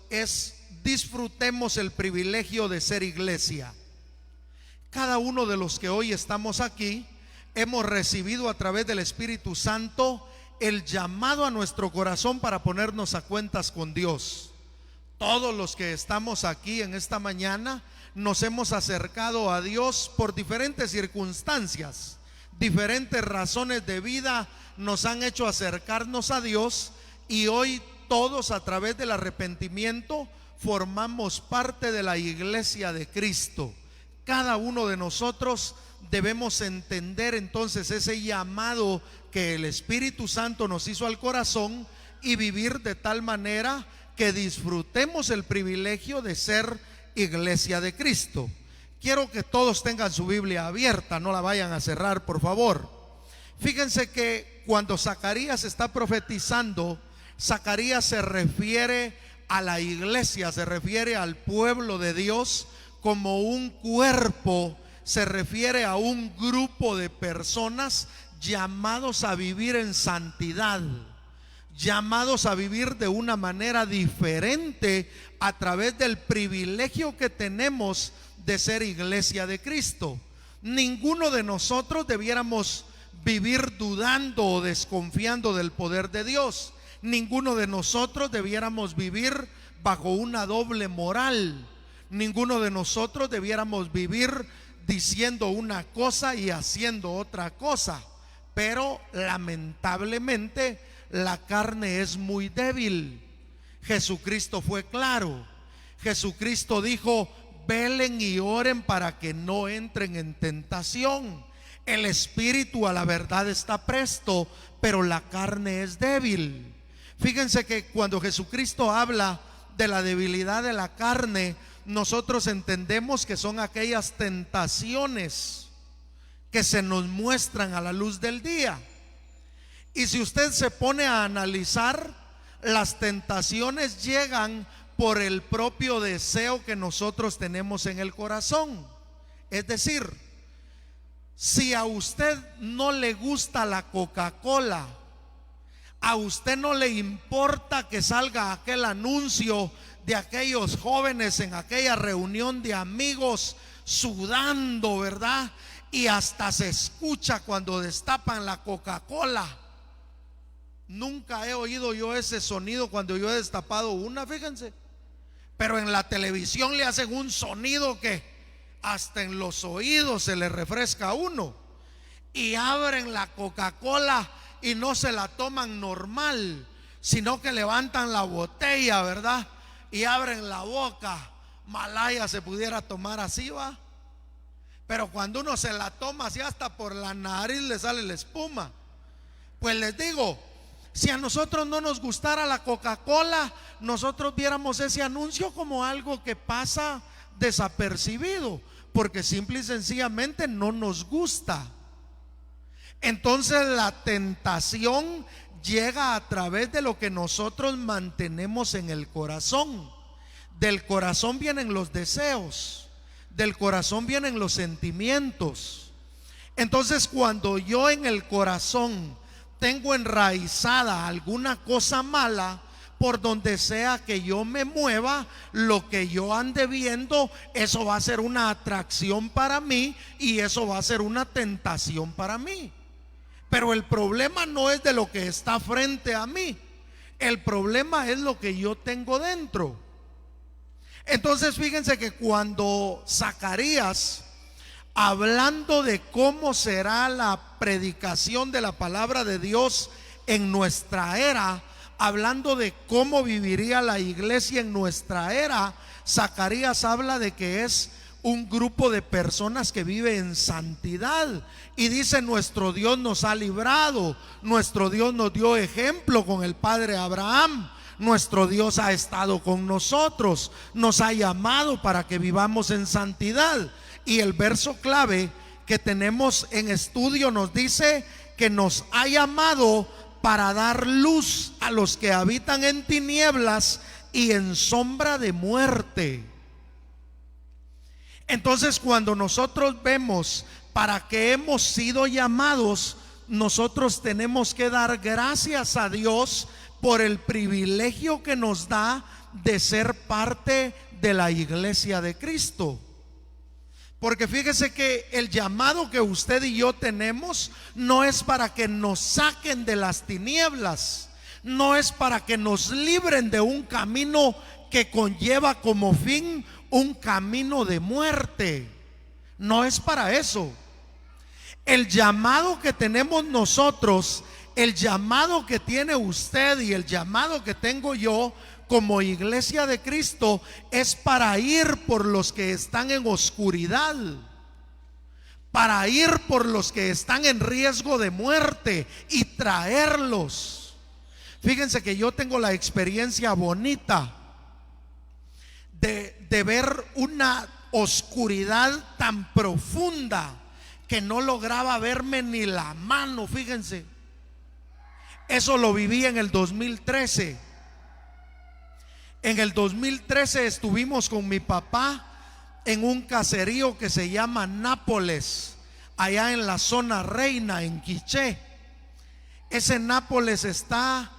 es: disfrutemos el privilegio de ser iglesia. Cada uno de los que hoy estamos aquí hemos recibido a través del Espíritu Santo el llamado a nuestro corazón para ponernos a cuentas con Dios. Todos los que estamos aquí en esta mañana nos hemos acercado a Dios por diferentes circunstancias, diferentes razones de vida nos han hecho acercarnos a Dios, y hoy todos, a través del arrepentimiento, formamos parte de la iglesia de Cristo. Cada uno de nosotros debemos entender entonces ese llamado que el Espíritu Santo nos hizo al corazón y vivir de tal manera que disfrutemos el privilegio de ser iglesia de Cristo. Quiero que todos tengan su Biblia abierta, no la vayan a cerrar, por favor. Fíjense que cuando Zacarías está profetizando, Zacarías se refiere a la iglesia, se refiere al pueblo de Dios como un cuerpo, se refiere a un grupo de personas llamados a vivir en santidad, llamados a vivir de una manera diferente a través del privilegio que tenemos de ser iglesia de Cristo. Ninguno de nosotros debiéramos vivir dudando o desconfiando del poder de Dios. Ninguno de nosotros debiéramos vivir bajo una doble moral. Ninguno de nosotros debiéramos vivir diciendo una cosa y haciendo otra cosa. Pero lamentablemente la carne es muy débil. Jesucristo fue claro. Jesucristo dijo: velen y oren para que no entren en tentación. El espíritu a la verdad está presto, pero la carne es débil. Fíjense que cuando Jesucristo habla de la debilidad de la carne, nosotros entendemos que son aquellas tentaciones que se nos muestran a la luz del día. Y si usted se pone a analizar, las tentaciones llegan por el propio deseo que nosotros tenemos en el corazón. Es decir, si a usted no le gusta la Coca-Cola, a usted no le importa que salga aquel anuncio de aquellos jóvenes en aquella reunión de amigos sudando, ¿verdad? Y hasta se escucha cuando destapan la Coca-Cola. Nunca he oído yo ese sonido cuando yo he destapado una, fíjense. Pero en la televisión le hacen un sonido que hasta en los oídos se le refresca a uno. Y abren la Coca-Cola y no se la toman normal, sino que levantan la botella, ¿verdad? Y abren la boca. Malaya se pudiera tomar así, ¿va? Pero cuando uno se la toma así, hasta por la nariz le sale la espuma. Pues les digo, si a nosotros no nos gustara la Coca-Cola, nosotros viéramos ese anuncio como algo que pasa desapercibido, porque simple y sencillamente no nos gusta. Entonces la tentación llega a través de lo que nosotros mantenemos en el corazón. Del corazón vienen los deseos, del corazón vienen los sentimientos. Entonces cuando yo en el corazón tengo enraizada alguna cosa mala, por donde sea que yo me mueva, lo que yo ande viendo, eso va a ser una atracción para mí y eso va a ser una tentación para mí. Pero el problema no es de lo que está frente a mí, el problema es lo que yo tengo dentro. Entonces fíjense que cuando Zacarías, hablando de cómo será la predicación de la palabra de Dios en nuestra era, hablando de cómo viviría la iglesia en nuestra era, Zacarías habla de que es un grupo de personas que vive en santidad. Y dice: nuestro Dios nos ha librado, nuestro Dios nos dio ejemplo con el padre Abraham, nuestro Dios ha estado con nosotros, nos ha llamado para que vivamos en santidad. Y el verso clave que tenemos en estudio nos dice que nos ha llamado para dar luz a los que habitan en tinieblas y en sombra de muerte. Entonces cuando nosotros vemos para qué hemos sido llamados, nosotros tenemos que dar gracias a Dios por el privilegio que nos da de ser parte de la iglesia de Cristo. Porque fíjese que el llamado que usted y yo tenemos no es para que nos saquen de las tinieblas, no es para que nos libren de un camino que conlleva como fin un camino de muerte. No es para eso. El llamado que tenemos nosotros, el llamado que tiene usted y el llamado que tengo yo como iglesia de Cristo, es para ir por los que están en oscuridad, para ir por los que están en riesgo de muerte y traerlos. Fíjense que yo tengo la experiencia bonita de ver una oscuridad tan profunda que no lograba verme ni la mano. Fíjense, eso lo viví en el 2013. En el 2013 estuvimos con mi papá en un caserío que se llama Nápoles, allá en la zona Reina, en Quiché. Ese Nápoles está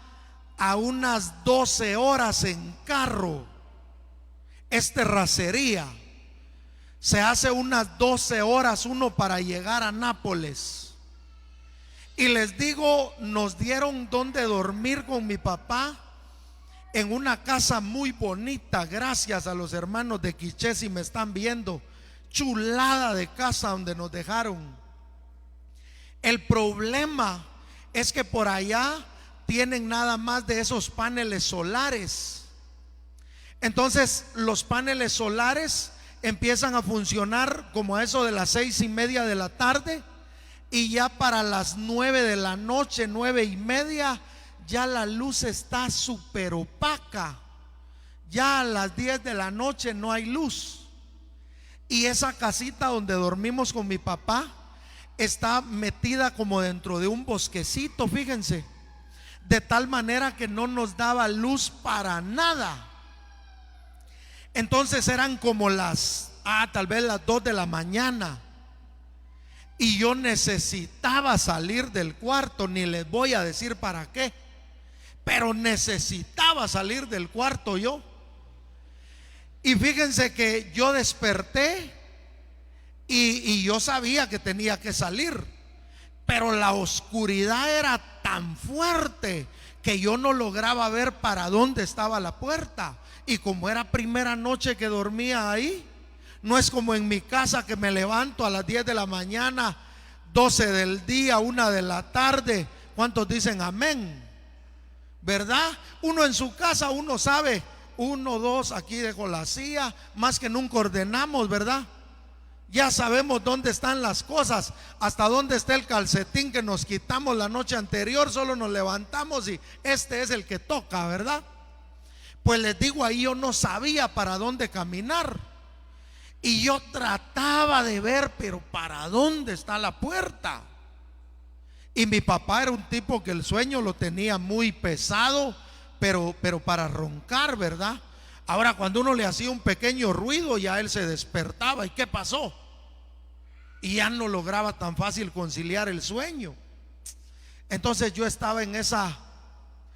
a unas 12 horas en carro. Es terracería. Se hace unas 12 horas uno para llegar a Nápoles. Y les digo, nos dieron donde dormir con mi papá en una casa muy bonita, gracias a los hermanos de Quiché, si me están viendo, chulada de casa donde nos dejaron. El problema es que por allá tienen nada más de esos paneles solares. Entonces los paneles solares empiezan a funcionar como a eso de las 6:30 de la tarde, y ya para las 9 de la noche, 9:30, ya la luz está súper opaca. Ya a las 10 de la noche no hay luz. Y esa casita donde dormimos con mi papá está metida como dentro de un bosquecito, fíjense, de tal manera que no nos daba luz para nada. Entonces eran como tal vez las 2 de la mañana, y yo necesitaba salir del cuarto. Ni les voy a decir para qué, pero necesitaba salir del cuarto yo. Y fíjense que yo desperté y yo sabía que tenía que salir, pero la oscuridad era tan fuerte que yo no lograba ver para dónde estaba la puerta. Y como era primera noche que dormía ahí, no es como en mi casa que me levanto a las 10 de la mañana, 12 del día, 1 de la tarde. ¿Cuántos dicen amén? ¿Verdad? Uno en su casa, uno sabe, 1, 2, aquí dejo la silla, más que nunca ordenamos, ¿verdad? Ya sabemos dónde están las cosas, hasta dónde está el calcetín que nos quitamos la noche anterior, solo nos levantamos y este es el que toca, ¿verdad? Pues les digo, ahí yo no sabía para dónde caminar, y yo trataba de ver, pero ¿para dónde está la puerta? Y mi papá era un tipo que el sueño lo tenía muy pesado, pero para roncar, ¿verdad? Ahora cuando uno le hacía un pequeño ruido, ya él se despertaba. ¿Y qué pasó? Y ya no lograba tan fácil conciliar el sueño. Entonces yo estaba en esa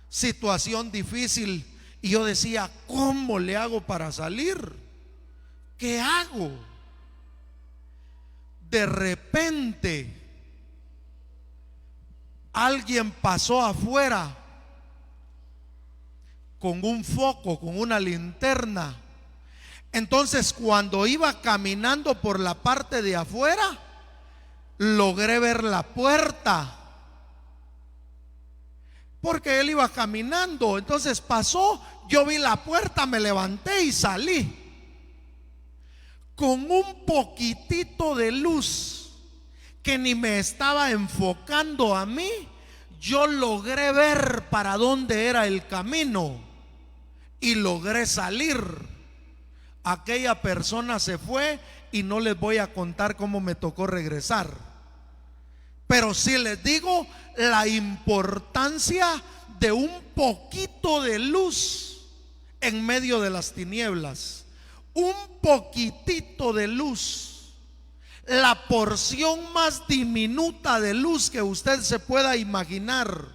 situación difícil y yo decía, ¿cómo le hago para salir? ¿Qué hago? De repente alguien pasó afuera con un foco, con una linterna. Entonces cuando iba caminando por la parte de afuera, logré ver la puerta, porque él iba caminando. Entonces pasó, yo vi la puerta, me levanté y salí. Con un poquitito de luz que ni me estaba enfocando a mí, yo logré ver para dónde era el camino y logré salir. Aquella persona se fue y no les voy a contar cómo me tocó regresar, pero sí les digo la importancia de un poquito de luz en medio de las tinieblas. Un poquitito de luz, la porción más diminuta de luz que usted se pueda imaginar,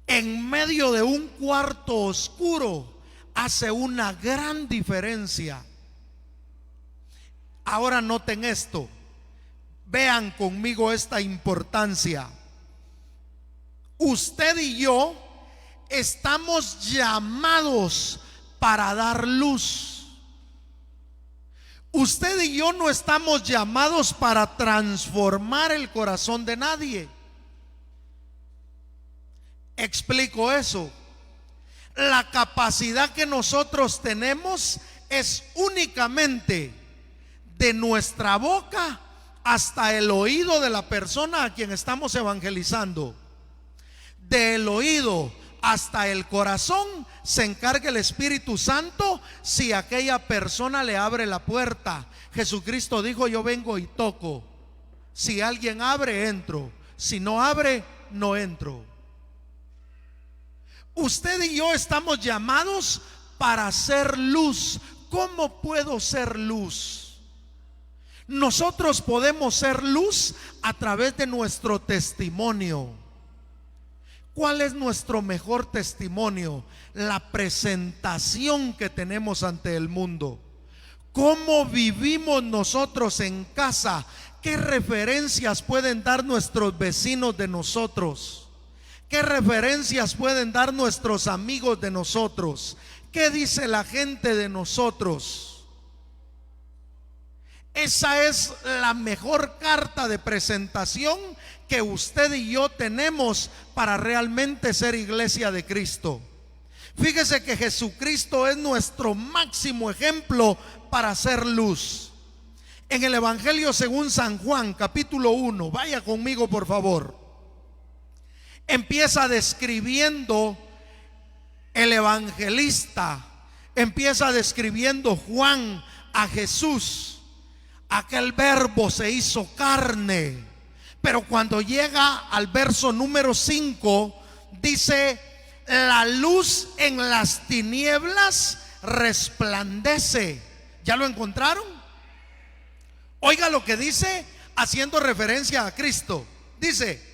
en medio de un cuarto oscuro hace una gran diferencia. Ahora noten esto, vean conmigo esta importancia. Usted y yo estamos llamados para dar luz. Usted y yo no estamos llamados para transformar el corazón de nadie. Explico eso. La capacidad que nosotros tenemos es únicamente de nuestra boca hasta el oído de la persona a quien estamos evangelizando. Del oído hasta el corazón se encarga el Espíritu Santo si aquella persona le abre la puerta. Jesucristo dijo: yo vengo y toco. Si alguien abre, entro. Si no abre, no entro. Usted y yo estamos llamados para ser luz. ¿Cómo puedo ser luz? Nosotros podemos ser luz a través de nuestro testimonio. ¿Cuál es nuestro mejor testimonio? La presentación que tenemos ante el mundo. ¿Cómo vivimos nosotros en casa? ¿Qué referencias pueden dar nuestros vecinos de nosotros? ¿Qué referencias pueden dar nuestros amigos de nosotros? ¿Qué dice la gente de nosotros? Esa es la mejor carta de presentación que usted y yo tenemos para realmente ser iglesia de Cristo. Fíjese que Jesucristo es nuestro máximo ejemplo para ser luz. En el Evangelio según San Juan, capítulo 1, vaya conmigo por favor. Empieza describiendo el evangelista, empieza describiendo Juan a Jesús. Aquel verbo se hizo carne. Pero cuando llega al verso número 5, dice: la luz en las tinieblas resplandece. ¿Ya lo encontraron? Oiga lo que dice, haciendo referencia a Cristo. Dice: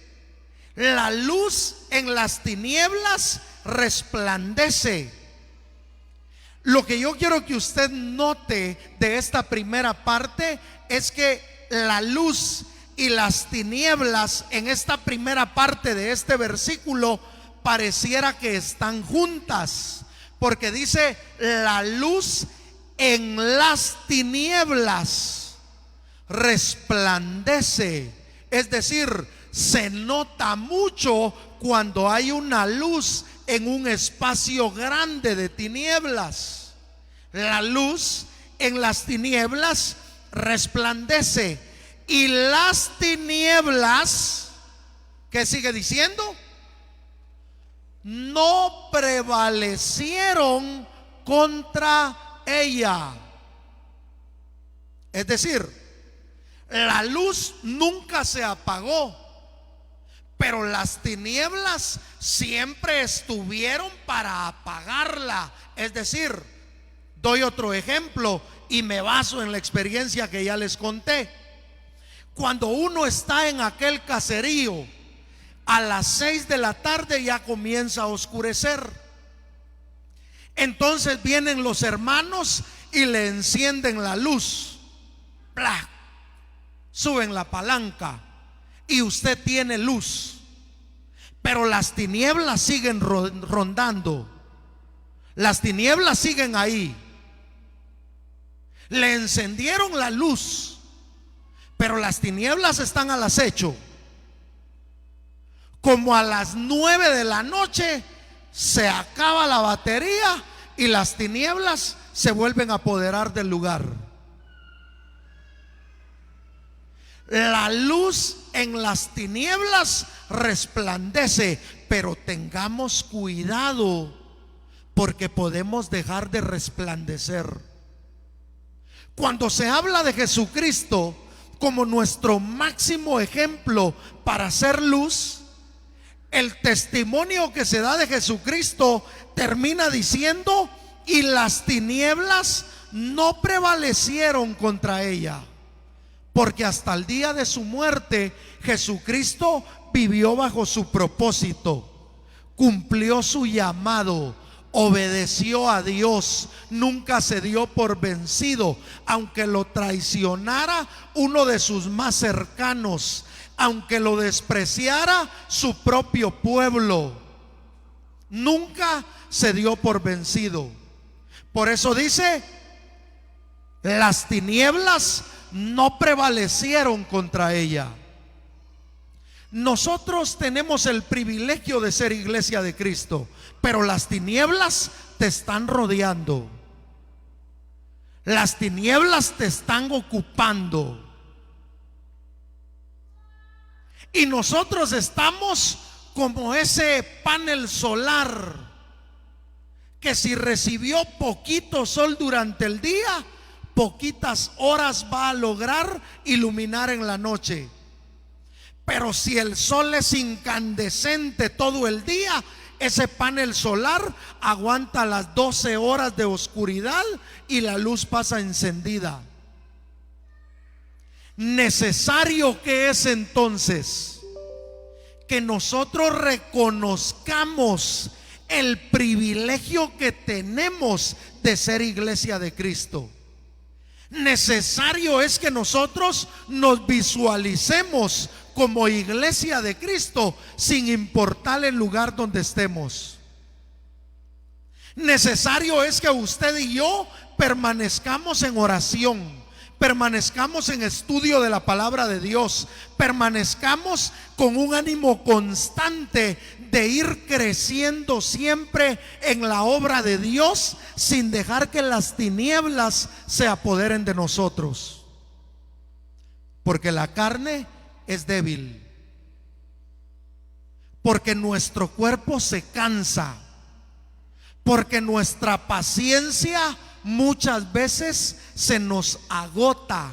la luz en las tinieblas resplandece. Lo que yo quiero que usted note de esta primera parte es que la luz y las tinieblas en esta primera parte de este versículo pareciera que están juntas, porque dice: la luz en las tinieblas resplandece. Es decir, se nota mucho cuando hay una luz en un espacio grande de tinieblas. La luz en las tinieblas resplandece. Y las tinieblas, ¿qué sigue diciendo? No prevalecieron contra ella. Es decir, la luz nunca se apagó, pero las tinieblas siempre estuvieron para apagarla. Es decir, doy otro ejemplo y me baso en la experiencia que ya les conté. Cuando uno está en aquel caserío, a las 6 de la tarde ya comienza a oscurecer. Entonces vienen los hermanos y le encienden la luz. ¡Plac! Suben la palanca y usted tiene luz. Pero las tinieblas siguen rondando. Las tinieblas siguen ahí. Le encendieron la luz, pero las tinieblas están al acecho. Como a las 9 de la noche se acaba la batería y las tinieblas se vuelven a apoderar del lugar. La luz en las tinieblas resplandece, pero tengamos cuidado porque podemos dejar de resplandecer. Cuando se habla de Jesucristo como nuestro máximo ejemplo para ser luz, el testimonio que se da de Jesucristo termina diciendo: y las tinieblas no prevalecieron contra ella. Porque hasta el día de su muerte Jesucristo vivió bajo su propósito. cumplió su llamado, obedeció a Dios, nunca se dio por vencido, aunque lo traicionara uno de sus más cercanos, aunque lo despreciara su propio pueblo, nunca se dio por vencido. Por eso dice: las tinieblas no prevalecieron contra ella. Nosotros tenemos el privilegio de ser iglesia de Cristo, pero las tinieblas te están rodeando. Las tinieblas te están ocupando. Y nosotros estamos como ese panel solar que si recibió poquito sol durante el día, poquitas horas va a lograr iluminar en la noche. Pero si el sol es incandescente todo el día, ese panel solar aguanta las 12 horas de oscuridad y la luz pasa encendida. Necesario que es entonces que nosotros reconozcamos el privilegio que tenemos de ser iglesia de Cristo. Necesario es que nosotros nos visualicemos como iglesia de Cristo, sin importar el lugar donde estemos. Necesario es que usted y yo permanezcamos en oración, permanezcamos en estudio de la palabra de Dios, permanezcamos con un ánimo constante de ir creciendo siempre en la obra de Dios, sin dejar que las tinieblas se apoderen de nosotros. Porque la carne es débil, porque nuestro cuerpo se cansa, porque nuestra paciencia muchas veces se nos agota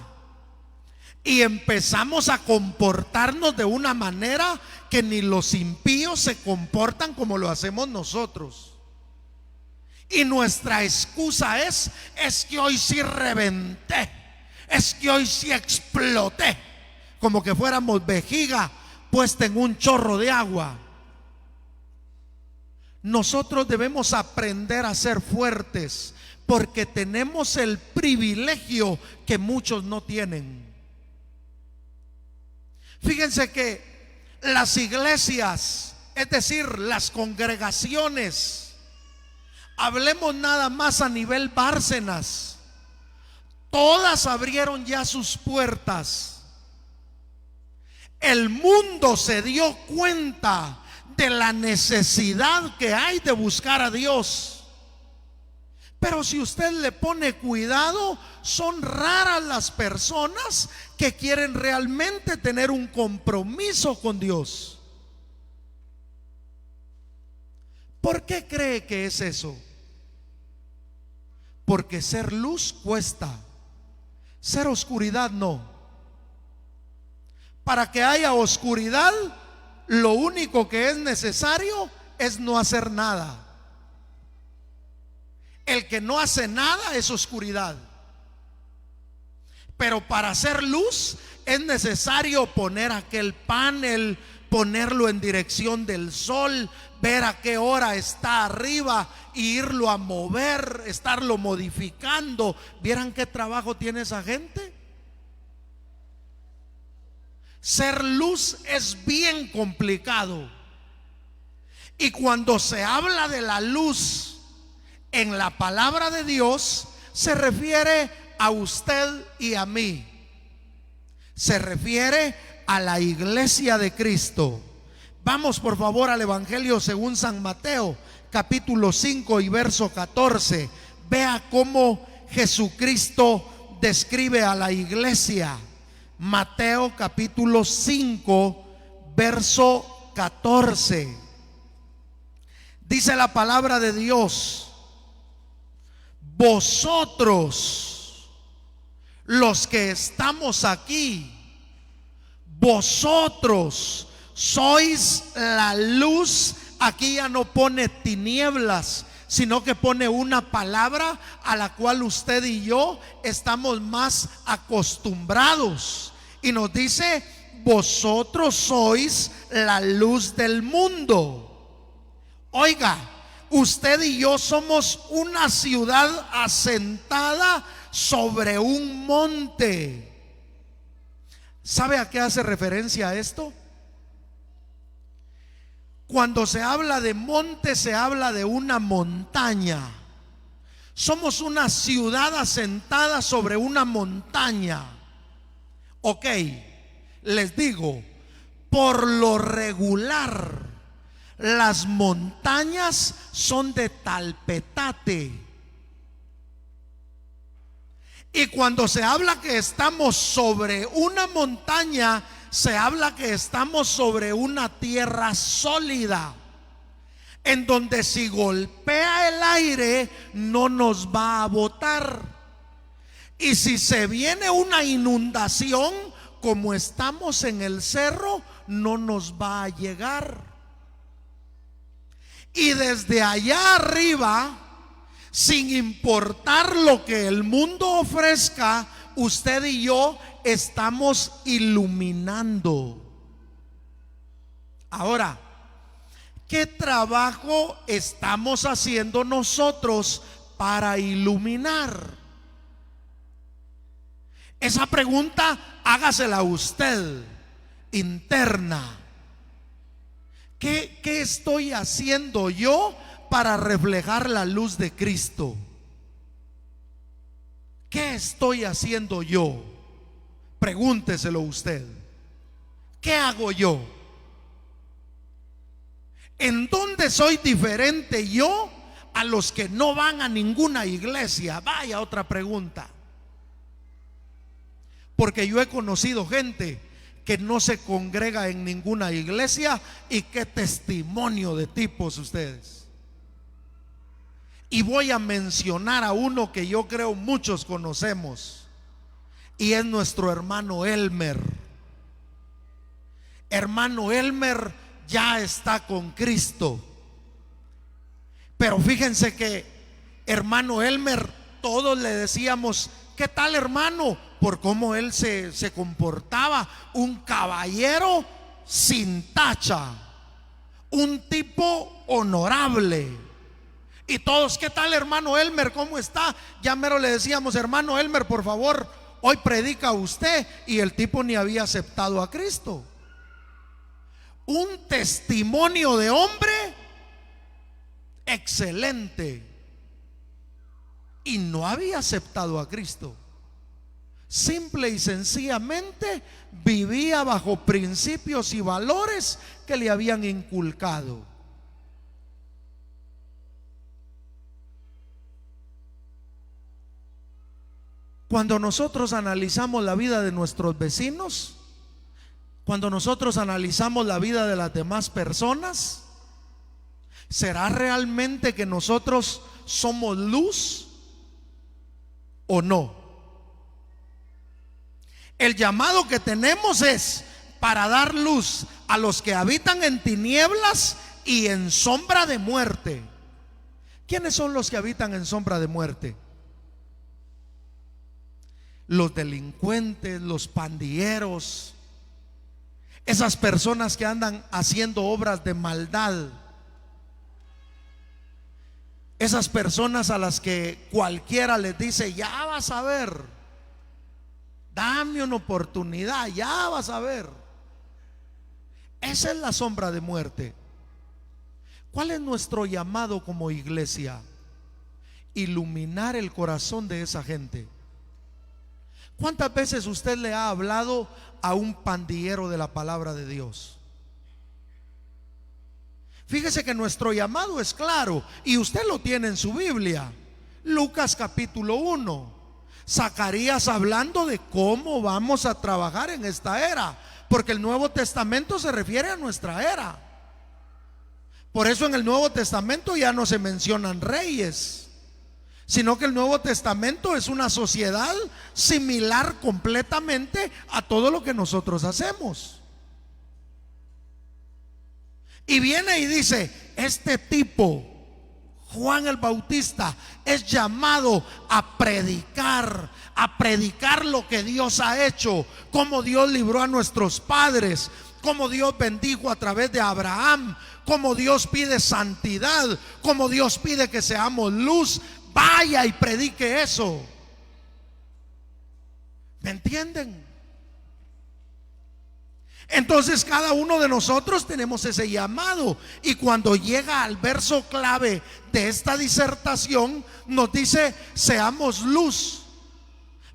y empezamos a comportarnos de una manera que ni los impíos se comportan como lo hacemos nosotros. Y nuestra excusa es que hoy sí reventé, es que hoy sí exploté, como que fuéramos vejiga puesta en un chorro de agua. Nosotros debemos aprender a ser fuertes, porque tenemos el privilegio que muchos no tienen. Fíjense que las iglesias, es decir, las congregaciones, hablemos nada más a nivel Bárcenas, todas abrieron ya sus puertas. El mundo se dio cuenta de la necesidad que hay de buscar a Dios. Pero si usted le pone cuidado, son raras las personas que quieren realmente tener un compromiso con Dios. ¿Por qué cree que es eso? Porque ser luz cuesta, ser oscuridad no. Para que haya oscuridad, lo único que es necesario es no hacer nada. El que no hace nada es oscuridad. Pero para hacer luz es necesario poner aquel panel, ponerlo en dirección del sol, ver a qué hora está arriba y irlo a mover, estarlo modificando. ¿Vieran qué trabajo tiene esa gente? Ser luz es bien complicado. Y cuando se habla de la luz en la palabra de Dios, se refiere a usted y a mí. Se refiere a la iglesia de Cristo. Vamos por favor al Evangelio según San Mateo, capítulo 5 y verso 14. Vea cómo Jesucristo describe a la iglesia. Mateo capítulo 5 verso 14. Dice la palabra de Dios: vosotros los que estamos aquí, vosotros sois la luz. Aquí ya no pone tinieblas, sino que pone una palabra a la cual usted y yo estamos más acostumbrados. Y nos dice: vosotros sois la luz del mundo. Oiga, usted y yo somos una ciudad asentada sobre un monte. ¿Sabe a qué hace referencia esto? Cuando se habla de monte, se habla de una montaña. Somos una ciudad asentada sobre una montaña. Ok, les digo, por lo regular, las montañas son de talpetate. Y cuando se habla que estamos sobre una montaña, se habla que estamos sobre una tierra sólida, en donde si golpea el aire no nos va a botar. Y si se viene una inundación, como estamos en el cerro, no nos va a llegar. Y desde allá arriba, sin importar lo que el mundo ofrezca, usted y yo estamos iluminando. Ahora, ¿qué trabajo estamos haciendo nosotros para iluminar? Esa pregunta hágasela usted, interna. ¿Qué estoy haciendo yo para reflejar la luz de Cristo? ¿Qué estoy haciendo yo? Pregúnteselo usted. ¿Qué hago yo? ¿En dónde soy diferente yo a los que no van a ninguna iglesia? Vaya otra pregunta. Porque yo he conocido gente que no se congrega en ninguna iglesia, y qué testimonio de tipos ustedes. Y voy a mencionar a uno que yo creo muchos conocemos, y es nuestro hermano Elmer. Hermano Elmer ya está con Cristo. Pero fíjense que hermano Elmer, todos le decíamos: ¿qué tal, hermano? Por cómo él se comportaba, un caballero sin tacha, un tipo honorable. Y todos: ¿qué tal, hermano Elmer? ¿Cómo está? Ya mero le decíamos: hermano Elmer, por favor, hoy predica usted. Y el tipo ni había aceptado a Cristo. Un testimonio de hombre excelente, y no había aceptado a Cristo. Simple y sencillamente vivía bajo principios y valores que le habían inculcado. Cuando nosotros analizamos la vida de nuestros vecinos, cuando nosotros analizamos la vida de las demás personas, ¿será realmente que nosotros somos luz o no? El llamado que tenemos es para dar luz a los que habitan en tinieblas y en sombra de muerte. ¿Quiénes son los que habitan en sombra de muerte? Los delincuentes, los pandilleros, esas personas que andan haciendo obras de maldad, esas personas a las que cualquiera les dice: ya vas a ver, dame una oportunidad, ya vas a ver. Esa es la sombra de muerte. ¿Cuál es nuestro llamado como iglesia? Iluminar el corazón de esa gente. ¿Cuántas veces usted le ha hablado a un pandillero de la palabra de Dios? Fíjese que nuestro llamado es claro, y usted lo tiene en su Biblia. Lucas capítulo 1. Zacarías hablando de cómo vamos a trabajar en esta era, porque el Nuevo Testamento se refiere a nuestra era. Por eso en el Nuevo Testamento ya no se mencionan reyes, sino que el Nuevo Testamento es una sociedad similar completamente a todo lo que nosotros hacemos. Y viene y dice: este tipo, Juan el Bautista, es llamado a predicar lo que Dios ha hecho, cómo Dios libró a nuestros padres, cómo Dios bendijo a través de Abraham, como Dios pide santidad, como Dios pide que seamos luz, vaya y predique eso. ¿Me entienden? Entonces cada uno de nosotros tenemos ese llamado, y cuando llega al verso clave de esta disertación nos dice: seamos luz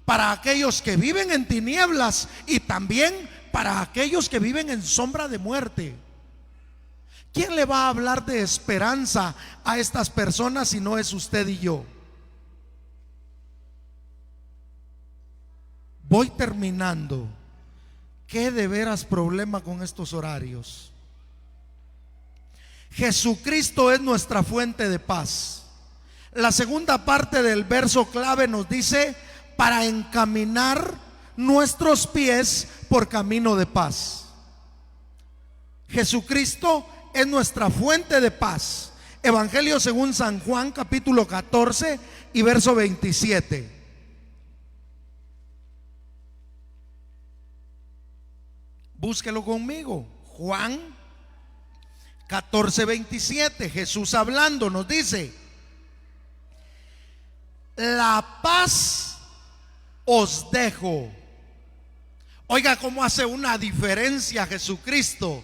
para aquellos que viven en tinieblas y también para aquellos que viven en sombra de muerte. ¿Quién le va a hablar de esperanza a estas personas si no es usted y yo? Voy terminando. ¿Qué de veras problema con estos horarios? Jesucristo es nuestra fuente de paz. La segunda parte del verso clave nos dice: para encaminar nuestros pies por camino de paz. Jesucristo es nuestra fuente de paz. Evangelio según San Juan, capítulo 14 y verso 27. Búsquelo conmigo. Juan 14, 27. Jesús hablando nos dice: la paz os dejo. Oiga cómo hace una diferencia Jesucristo.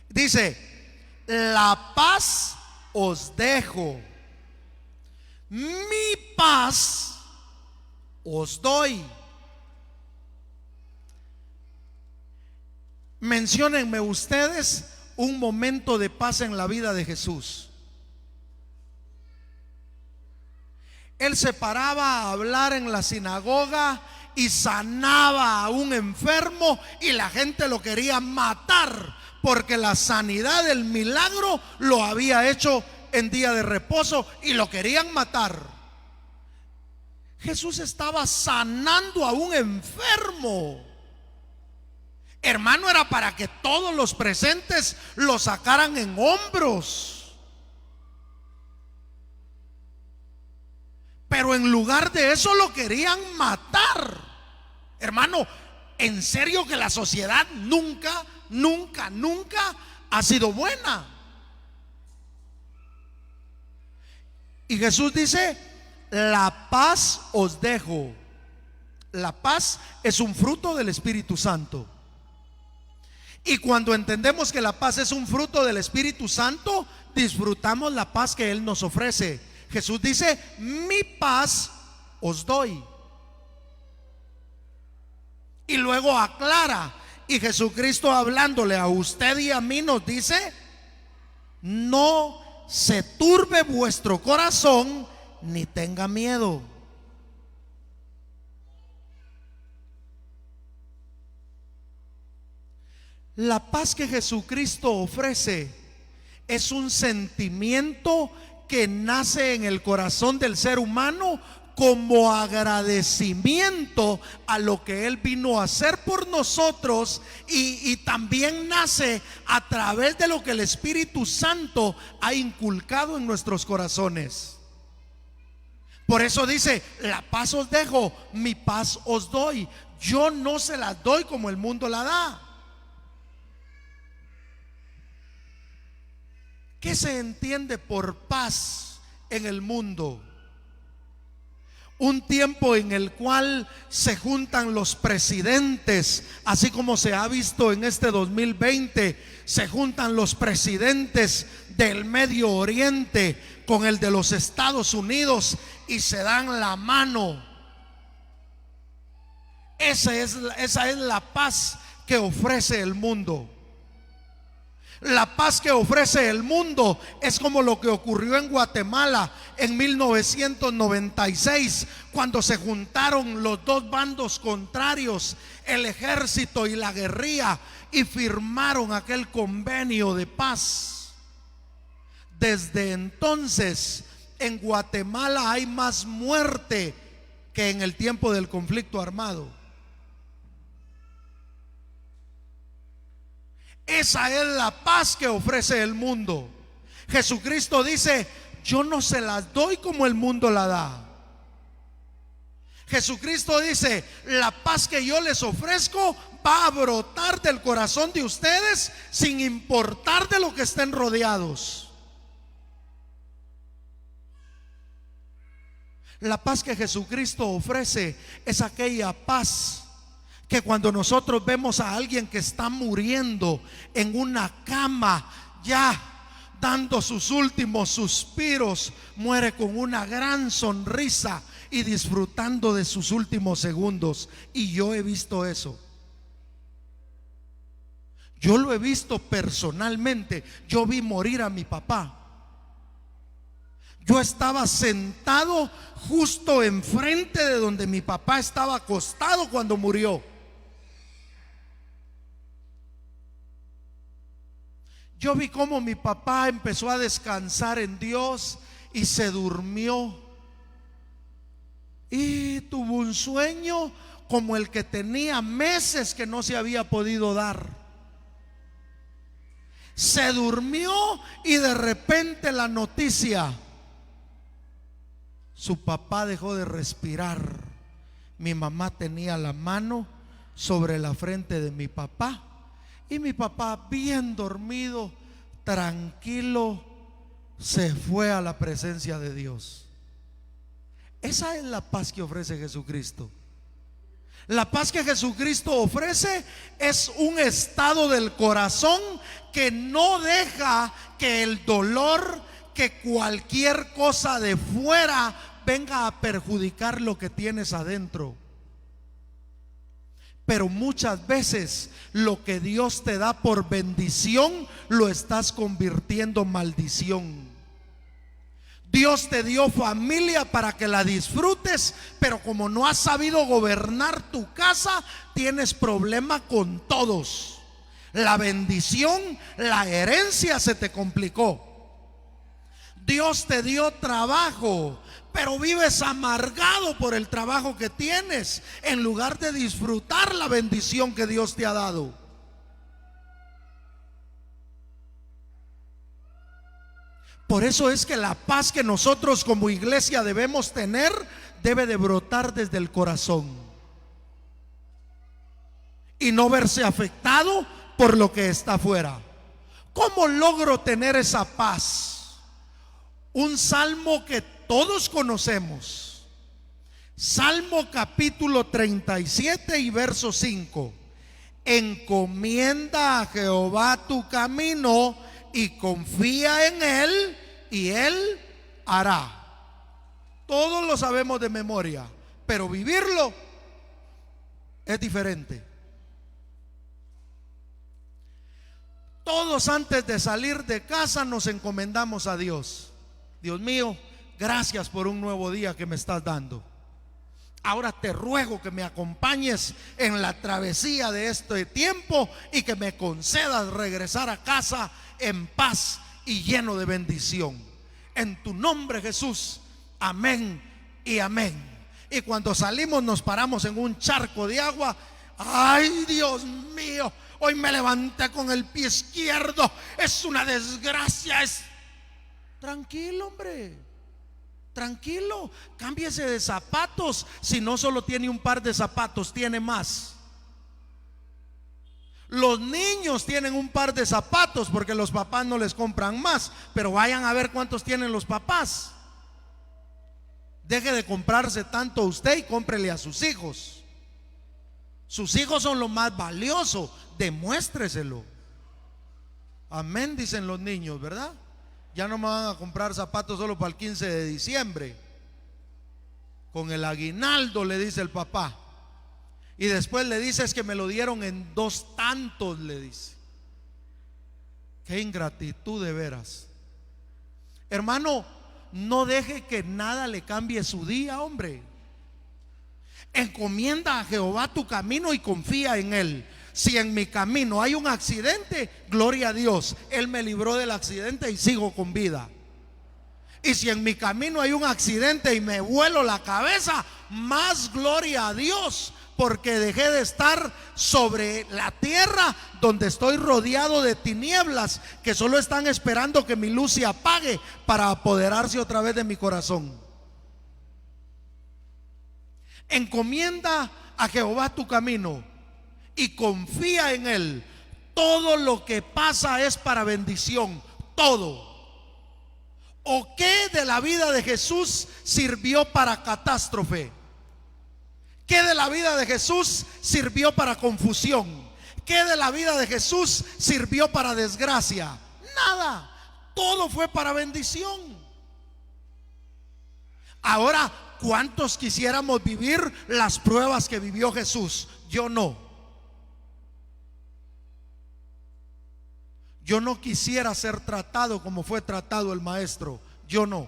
Dice: la paz os dejo, mi paz os doy. Menciónenme ustedes un momento de paz en la vida de Jesús. Él se paraba a hablar en la sinagoga y sanaba a un enfermo, y la gente lo quería matar porque la sanidad del milagro lo había hecho en día de reposo y lo querían matar. Jesús estaba sanando a un enfermo. Hermano, era para que todos los presentes lo sacaran en hombros. Pero en lugar de eso lo querían matar. Hermano, en serio que la sociedad nunca ha sido buena. Y Jesús dice: la paz os dejo. La paz es un fruto del Espíritu Santo. Y cuando entendemos que la paz es un fruto del Espíritu Santo, disfrutamos la paz que Él nos ofrece. Jesús dice: mi paz os doy. Y luego aclara, y Jesucristo hablándole a usted y a mí nos dice: no se turbe vuestro corazón ni tenga miedo. La paz que Jesucristo ofrece es un sentimiento que nace en el corazón del ser humano como agradecimiento a lo que Él vino a hacer por nosotros, y también nace a través de lo que el Espíritu Santo ha inculcado en nuestros corazones. Por eso dice: la paz os dejo, mi paz os doy. Yo no se las doy como el mundo la da. ¿Qué se entiende por paz en el mundo? Un tiempo en el cual se juntan los presidentes, así como se ha visto en este 2020, se juntan los presidentes del Medio Oriente con el de los Estados Unidos y se dan la mano. Esa es la paz que ofrece el mundo. La paz que ofrece el mundo es como lo que ocurrió en Guatemala en 1996, cuando se juntaron los dos bandos contrarios, el ejército y la guerrilla, y firmaron aquel convenio de paz. Desde entonces en Guatemala hay más muerte que en el tiempo del conflicto armado. Esa es la paz que ofrece el mundo. Jesucristo dice: yo no se las doy como el mundo la da. Jesucristo dice: la paz que yo les ofrezco va a brotar del corazón de ustedes sin importar de lo que estén rodeados. La paz que Jesucristo ofrece es aquella paz que cuando nosotros vemos a alguien que está muriendo en una cama, ya dando sus últimos suspiros, muere con una gran sonrisa y disfrutando de sus últimos segundos. Y yo he visto eso. Yo lo he visto personalmente. Yo vi morir a mi papá. Yo estaba sentado justo enfrente de donde mi papá estaba acostado cuando murió. Yo vi cómo mi papá empezó a descansar en Dios y se durmió. Y tuvo un sueño como el que tenía meses que no se había podido dar. Se durmió y de repente la noticia: su papá dejó de respirar. Mi mamá tenía la mano sobre la frente de mi papá y mi papá, bien dormido, tranquilo, se fue a la presencia de Dios. Esa es la paz que ofrece Jesucristo. La paz que Jesucristo ofrece es un estado del corazón que no deja que el dolor, que cualquier cosa de fuera venga a perjudicar lo que tienes adentro. Pero muchas veces lo que Dios te da por bendición lo estás convirtiendo en maldición. Dios te dio familia para que la disfrutes, pero como no has sabido gobernar tu casa, tienes problema con todos. La bendición, la herencia se te complicó. Dios te dio trabajo, pero vives amargado por el trabajo que tienes, en lugar de disfrutar la bendición que Dios te ha dado. Por eso es que la paz que nosotros como iglesia debemos tener debe de brotar desde el corazón y no verse afectado por lo que está afuera. ¿Cómo logro tener esa paz? Un salmo que todos conocemos, Salmo capítulo 37 y verso 5. Encomienda a Jehová tu camino y confía en Él, y Él hará. Todos lo sabemos de memoria, pero vivirlo es diferente. Todos antes de salir de casa nos encomendamos a Dios. Dios mío, gracias por un nuevo día que me estás dando. Ahora te ruego que me acompañes en la travesía de este tiempo y que me concedas regresar a casa en paz y lleno de bendición. En tu nombre, Jesús, amén y amén. Y cuando salimos nos paramos en un charco de agua. Ay, Dios mío, hoy me levanté con el pie izquierdo, es una desgracia. Tranquilo, hombre, tranquilo, cámbiese de zapatos. Si no solo tiene un par de zapatos, tiene más. Los niños tienen un par de zapatos porque los papás no les compran más, pero vayan a ver cuántos tienen los papás. Deje de comprarse tanto usted y cómprele a sus hijos. Sus hijos son lo más valioso, demuéstreselo. Amén, dicen los niños, ¿verdad? Ya no me van a comprar zapatos solo para el 15 de diciembre. Con el aguinaldo, le dice el papá. Y después le dice: es que me lo dieron en 2 tantos, le dice. Qué ingratitud de veras. Hermano, no deje que nada le cambie su día, hombre. Encomienda a Jehová tu camino y confía en Él. Si en mi camino hay un accidente, gloria a Dios, Él me libró del accidente y sigo con vida. Y si en mi camino hay un accidente y me vuelo la cabeza, más gloria a Dios, porque dejé de estar sobre la tierra donde estoy rodeado de tinieblas que solo están esperando que mi luz se apague para apoderarse otra vez de mi corazón. Encomienda a Jehová tu camino y confía en Él. Todo lo que pasa es para bendición, todo. ¿O qué de la vida de Jesús sirvió para catástrofe? ¿Qué de la vida de Jesús sirvió para confusión? ¿Qué de la vida de Jesús sirvió para desgracia? Nada, todo fue para bendición. Ahora, ¿cuántos quisiéramos vivir las pruebas que vivió Jesús? Yo no. Yo no quisiera ser tratado como fue tratado el maestro. Yo no.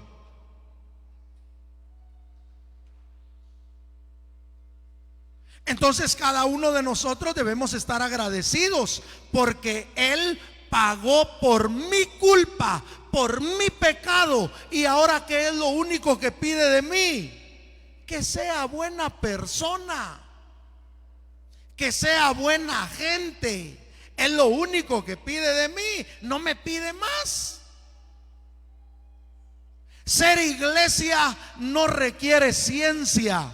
Entonces cada uno de nosotros debemos estar agradecidos porque Él pagó por mi culpa, por mi pecado. Y ahora, ¿qué es lo único que pide de mí? Que sea buena persona, que sea buena gente. Es lo único que pide de mí, no me pide más. Ser iglesia no requiere ciencia.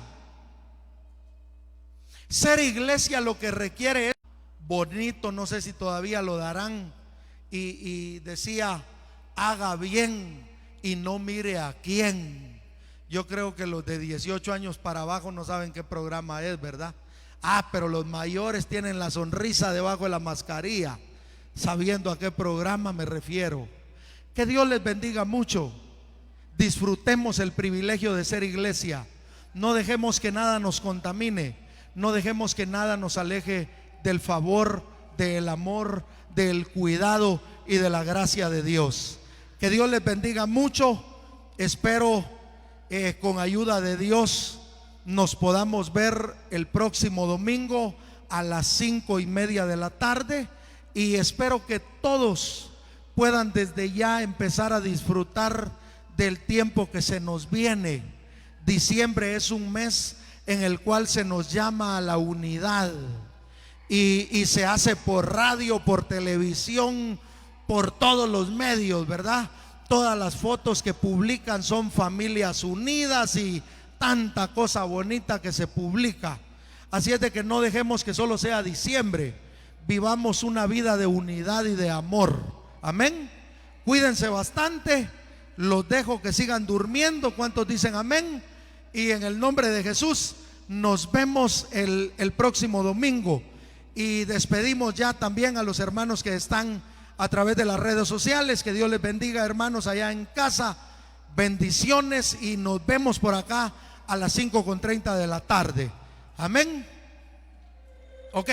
Ser iglesia lo que requiere es bonito, no sé si todavía lo darán, y decía, haga bien y no mire a quién. Yo creo que los de 18 años para abajo no saben qué programa es, ¿verdad? Pero los mayores tienen la sonrisa debajo de la mascarilla, sabiendo a qué programa me refiero. Que Dios les bendiga mucho. Disfrutemos el privilegio de ser iglesia. No dejemos que nada nos contamine. No dejemos que nada nos aleje del favor, del amor, del cuidado y de la gracia de Dios. Que Dios les bendiga mucho. Espero con ayuda de Dios nos podamos ver el próximo domingo a las 5:30 de la tarde, y espero que todos puedan desde ya empezar a disfrutar del tiempo que se nos viene. Diciembre es un mes en el cual se nos llama a la unidad, y se hace por radio, por televisión, por todos los medios, ¿verdad? Todas las fotos que publican son familias unidas y tanta cosa bonita que se publica. Así es de que no dejemos que solo sea diciembre. Vivamos una vida de unidad y de amor. Amén. Cuídense bastante. Los dejo que sigan durmiendo. ¿Cuántos dicen amén? Y en el nombre de Jesús nos vemos el próximo domingo. Y despedimos ya también a los hermanos que están a través de las redes sociales. Que Dios les bendiga, hermanos, allá en casa. Bendiciones, y nos vemos por acá a las 5:30 de la tarde. Amén. Ok.